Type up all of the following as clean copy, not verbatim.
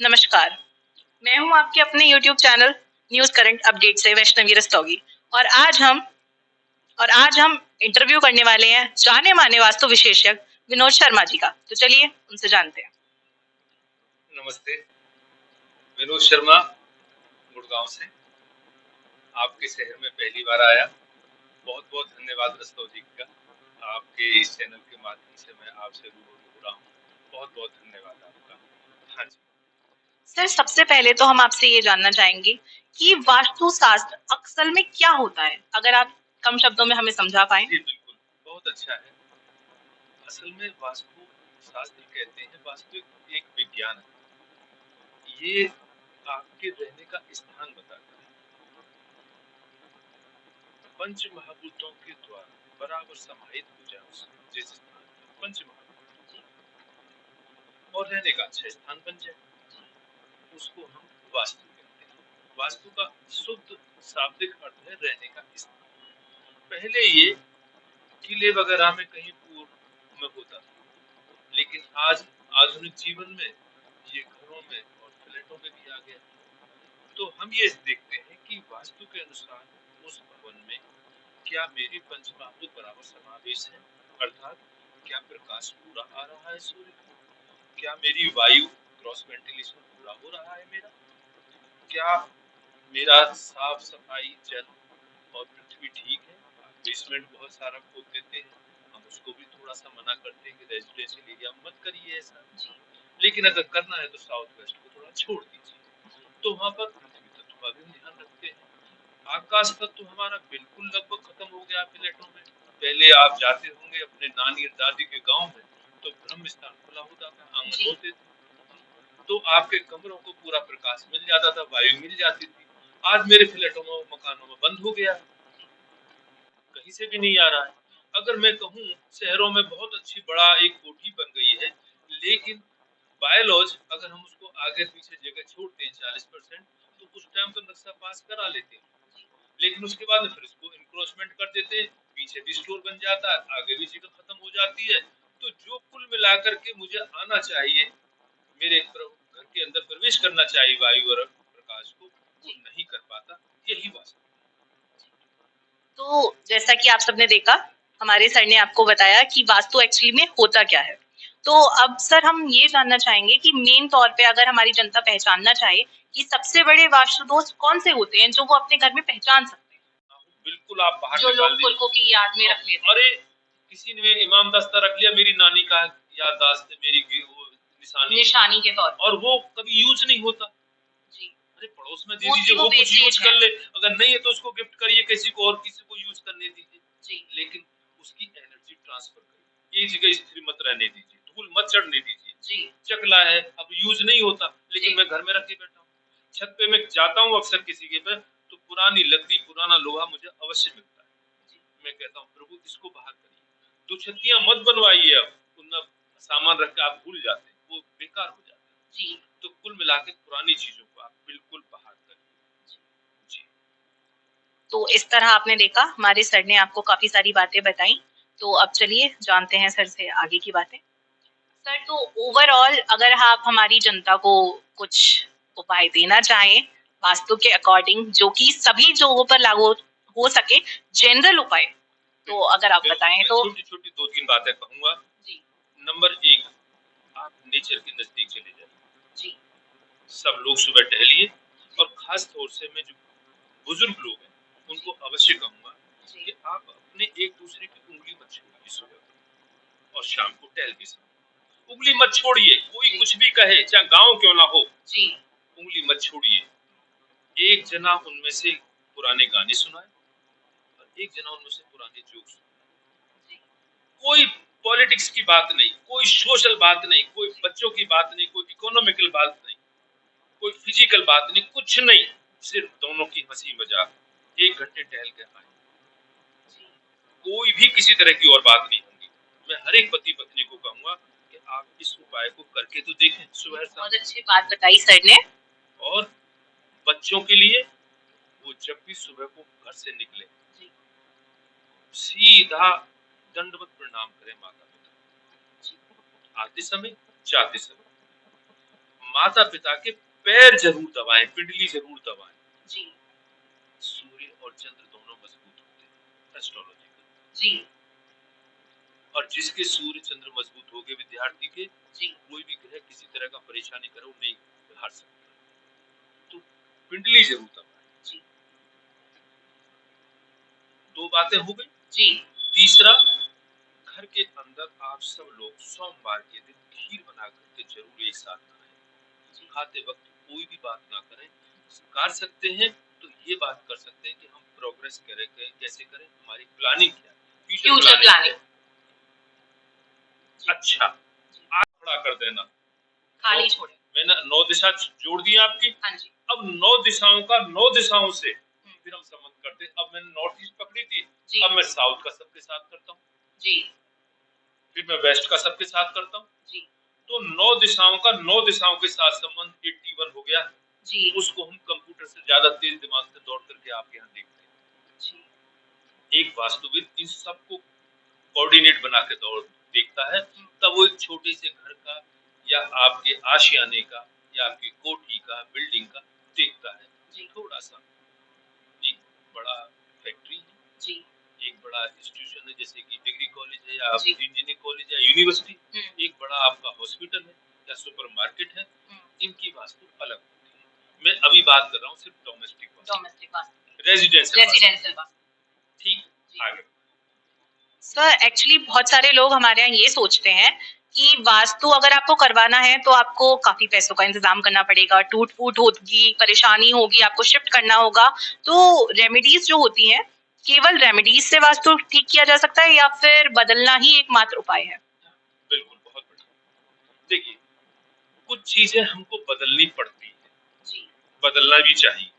नमस्कार, मैं हूं आपके अपने YouTube channel news current update से वैष्णवी रस्तोगी और आज हम इंटरव्यू करने वाले हैं जाने माने वास्तु विशेषज्ञ विनोद शर्मा जी का। तो चलिए उनसे जानते हैं। नमस्ते, विनोद शर्मा गुड़गांव से आपके शहर में पहली बार आया। बहुत बहुत धन्यवाद रस्तों जी का। आपके इस चैनल के माध्यम से मैं आपसे रूबरू हो रहा हूँ। बहुत बहुत धन्यवाद आपका। हाँ जी। सर, सबसे पहले तो हम आपसे ये जानना चाहेंगे कि वास्तु शास्त्र असल में क्या होता है? अगर आप कम शब्दों में हमें समझा पाएं। जी बिल्कुल, बहुत अच्छा है। असल में वास्तु शास्त्र कहते हैं, वास्तु एक विज्ञान है। ये आपके रहने का स्थान बताता है। पंच महाभूतों के द्वारा बराबर समाहित हो जाए जिस स्थान पर पंच महाभूत और रहने का अच्छा स्थान बन जाए, उसको हम वास्तु कहते हैं। वास्तु का शुद्ध शाब्दिक अर्थ है रहने का स्थान। पहले ये किले वगैरह में कहीं पूर्व में होता था, लेकिन आज आधुनिक जीवन में ये घरों में और फ्लैटों में भी आ गया। तो हम ये देखते हैं कि वास्तु के अनुसार उस भवन में क्या मेरी पंचमहाभूत बराबर समावेश है, अर्थात क्या प्रकाश पूरा आ रहा है सूर्य का, क्या मेरी वायु क्रॉस वेंटिलेशन पूरा हो रहा है मेरा, क्या मेरा साफ सफाई जल और पृथ्वी ठीक है। बेसमेंट बहुत सारा खोद देते हैं, हम उसको भी थोड़ा सा मना करते हैं कि रेजिडेंशियल एरिया मत करिए ऐसा, लेकिन अगर करना है तो साउथ वेस्ट को थोड़ा छोड़ दीजिए। तो वहाँ पर पृथ्वी तत्व का भी ध्यान रखते हैं। आकाश तत्व हमारा बिल्कुल लगभग खत्म हो गया फ्लैटों में। पहले आप जाते होंगे अपने नानी और दादी के गांव में, तो ब्रह्म स्थान खुला होता था, आंगन होते थे, तो आपके कमरों को पूरा प्रकाश मिल जाता था, वायु मिल जाती थी। आज मेरे फ्लैटों में मकानों में बंद हो गया, कहीं से भी नहीं आ रहा है। अगर मैं कहूँ शहरों में बहुत अच्छी बड़ा एक कोठी बन गई है, लेकिन बायोलॉज अगर हम उसको आगे पीछे जगह छोड़ते हैं 40%, तो उस टाइम तो नक्शा पास करा लेते हैं, लेकिन उसके बाद फिर इसको इंक्रोचमेंट कर देते हैं, पीछे भी स्टोर बन जाता है, आगे भी जगह खत्म हो जाती है। तो जो कुल मिलाकर के मुझे आना चाहिए, मेरे घर के अंदर प्रवेश करना चाहिए वायु और प्रकाश को, वो नहीं कर पाता। यही बात। तो जैसा कि आप सबने देखा, हमारे सर ने आपको बताया कि वास्तु एक्चुअली में होता क्या है। तो अब सर हम ये जानना चाहेंगे कि मेन तौर पे अगर हमारी जनता पहचानना चाहे कि सबसे बड़े वास्तु दोष कौन से होते हैं जो वो अपने घर में पहचान सकते हैं। बिल्कुल, आप बाहर जो लोग पुरखों की याद में रख लेते हैं। अरे किसी ने इमाम दस्ता रख लिया, मेरी नानी का याददाश्त है, मेरी वो निशानी के तौर और वो कभी यूज नहीं होता। जी। अरे पड़ोस में दे दीजिए, वो कुछ यूज कर ले, अगर नहीं है तो उसको गिफ्ट करिए किसी को और किसी को यूज करने दीजिए जी। लेकिन उसकी एनर्जी ट्रांसफर करिए, एक जगह स्थिर मत रहने दीजिए, धूल मत चढ़ने दीजिए जी। चकला है, अब यूज नहीं होता, लेकिन मैं घर में रख के बैठा हूँ। छत पे मैं जाता हूँ अक्सर किसी के पे, तो पुरानी लकड़ी पुराना लोहा मुझे अवश्य मिलता है। मैं कहता हूँ प्रभु इसको बाहर करिए, दो छत्तियां मत बनवाइए, अब उनमें सामान रख के आप भूल जाते हैं, वो बेकार हो जाता है जी। तो कुल मिला के पुरानी चीजों को आप बिल्कुल बाहर करिए जी। तो इस तरह आपने देखा, हमारे सर ने आपको काफी सारी बातें बताई। तो अब चलिए जानते हैं सर से आगे की बातें। सर, तो ओवरऑल अगर आप हमारी जनता को कुछ उपाय देना चाहें वास्तु के अकॉर्डिंग, जो कि सभी जगहों पर लागू हो सके, जनरल उपाय, तो अगर आप बताएं तो। छोटी छोटी दो तीन बातें कहूंगा जी। नंबर 1, आप नेचर के नजदीक चले जाइए जी। सब लोग सुबह टहलिए, और खास तौर से मैं जो बुजुर्ग लोग हैं उनको अवश्य कहूंगा कि आप अपने एक दूसरे की उंगली मत छोड़िए सुबह और शाम को टहल के समय उंगली मत छोड़िए। कोई कुछ भी कहे, चाहे गांव क्यों ना हो जी, उंगली मत छोड़िए। एक जना उनमें से पुराने गाने सुनाए और एक जना उनमें से पुराने जोक सुनाए। कोई पॉलिटिक्स की बात नहीं, कोई सोशल बात नहीं, कोई बच्चों की बात नहीं, कोई इकोनॉमिकल बात नहीं, कोई फिजिकल बात नहीं, कुछ नहीं, सिर्फ दोनों की हंसी मजाक। 1 घंटे टहल कर आए, कोई भी किसी तरह की और बात नहीं होगी। मैं हर एक पति पत्नी को कहूंगा कि आप इस उपाय को करके तो देखें सुबह। बहुत अच्छी बात बताई सर ने। और बच्चों के लिए, वो जब भी सुबह को घर से निकले सीधा दंडवत प्रणाम करें माता पिता, आते समय जाते समय। माता पिता के पैर जरूर दबाएं, पिंडली जरूर दबाएं। जी सूर्य और चंद्र दोनों मजबूत होते हैं एस्ट्रोलॉजी का जी और जिसके सूर्य चंद्र मजबूत हो गए विद्यार्थी के, जी कोई भी ग्रह किसी तरह का परेशानी करे वो नहीं हार सकता। तो पिंडली जरूर दबाएं। जी दो बातें हो गई। जी तीसरा, घर के अंदर आप सब लोग सोमवार के दिन खीर बना करके जरूर एक साथ खाएं। खाते वक्त कोई भी बात ना करें। कर सकते हैं तो ये बात कर सकते हैं कि हम प्रोग्रेस करें, कैसे करें, हमारी प्लानिंग क्या है, फ्यूचर प्लानिंग। अच्छा, आप खड़ा कर देना, खाली छोड़े। मैंने 9 दिशा जोड़ दी आपकी। हाँ जी। अब 9 दिशाओं का 9 दिशाओं से फिर हम संबंध करते हैं। अब मैंने नॉर्थ ईस्ट पकड़ी थी, अब मैं साउथ का सबके साथ करता हूँ जी, फिर मैं वेस्ट का सबके साथ करता हूँ जी। तो 9 दिशाओं का 9 दिशाओं के साथ संबंध 81 हो गया जी। उसको हम कंप्यूटर से ज्यादा तेज दिमाग से दौड़ करके आपके यहाँ देखते हैं जी। एक वास्तुविद इन सबको कोऑर्डिनेट बना के दौड़ देखता है, तब वो एक छोटे से घर का या आपके आशियाने का या आपकी कोठी का, बिल्डिंग का देखता है जी। थोड़ा सा एक बड़ा फैक्ट्री है जी, एक बड़ा इंस्टीट्यूशन है जैसे कि डिग्री कॉलेज है या इंजीनियरिंग कॉलेज या यूनिवर्सिटी, एक बड़ा आपका हॉस्पिटल है या सुपरमार्केट है, इनकी वास्तु अलग होती है। मैं अभी बात कर रहा हूँ सिर्फ डोमेस्टिक वास्तु, रेजिडेंशियल वास्तु। ठीक, आगे सर एक्चुअली बहुत सारे लोग हमारे यहाँ ये सोचते हैं कि वास्तु अगर आपको करवाना है तो आपको काफी पैसों का इंतजाम करना पड़ेगा, टूट फूट होगी, परेशानी होगी, आपको शिफ्ट करना होगा। तो रेमेडीज जो होती हैं, केवल रेमेडीज से वास्तु ठीक किया जा सकता है या फिर बदलना ही एकमात्र उपाय है? बिल्कुल, बहुत बढ़िया। देखिए, कुछ चीजें हमको बदलनी पड़ती है जी, बदलना भी चाहिए।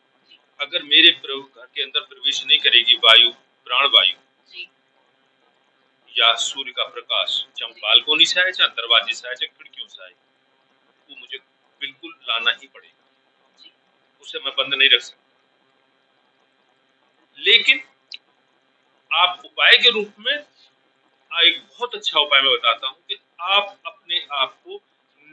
अगर मेरे घर के अंदर प्रवेश नहीं करेगी वायु, प्राणवायु या सूर्य का प्रकाश, चाहे बालकोनी से आए, चाहे दरवाजे से आए, चाहे खिड़कियों से आए, वो मुझे बिल्कुल लाना ही पड़ेगा, उसे मैं बंद नहीं रख सकता। लेकिन आप उपाय के रूप में एक बहुत अच्छा उपाय मैं बताता हूँ कि आप अपने आप को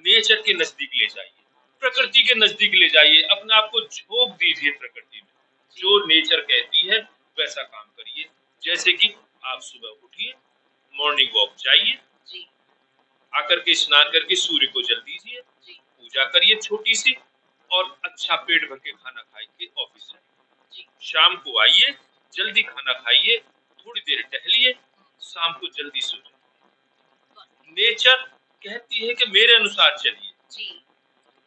नेचर के नजदीक ले जाइए, प्रकृति के नजदीक ले जाइए, अपने आप को झोंक दीजिए प्रकृति में। जो नेचर कहती है वैसा काम करिए। जैसे कि आप सुबह उठिए, मॉर्निंग वॉक जाइए, आकर के स्नान करके सूर्य को जल दीजिए, पूजा करिए छोटी सी, और अच्छा पेट भर के खाना खाइए, ऑफिस जाइए। शाम को आइए, जल्दी खाना खाइए, थोड़ी देर टहलिए, शाम को जल्दी सो जाइए। नेचर कहती है कि मेरे अनुसार चलिए।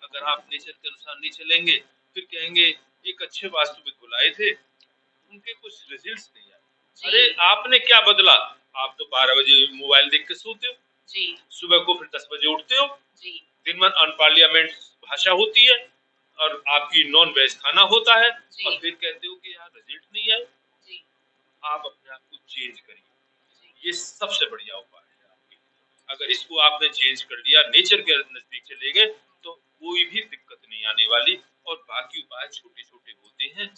अगर आप नेचर के अनुसार नहीं चलेंगे, फिर कहेंगे एक अच्छे वास्तुविद बुलाए थे, उनके कुछ रिजल्ट्स नहीं आए। अरे आपने क्या बदला? आप तो 12 बजे मोबाइल देख के सोते हो जी, सुबह को फिर 10 बजे उठते हो जी, दिन भर अनपार्लियामेंट भाषा होती है और आपकी नॉन वेज खाना होता है, और फिर कहते हो कि यार रिजल्ट नहीं आए। आप अपने आप को चेंज करिए, ये सबसे बढ़िया उपाय है आपके। अगर इसको आपने चेंज कर लिया, नेचर के नजदीक चले गए, तो कोई भी दिक्कत नहीं आने वाली, और बाकी उपाय छोटे छोटे होते हैं।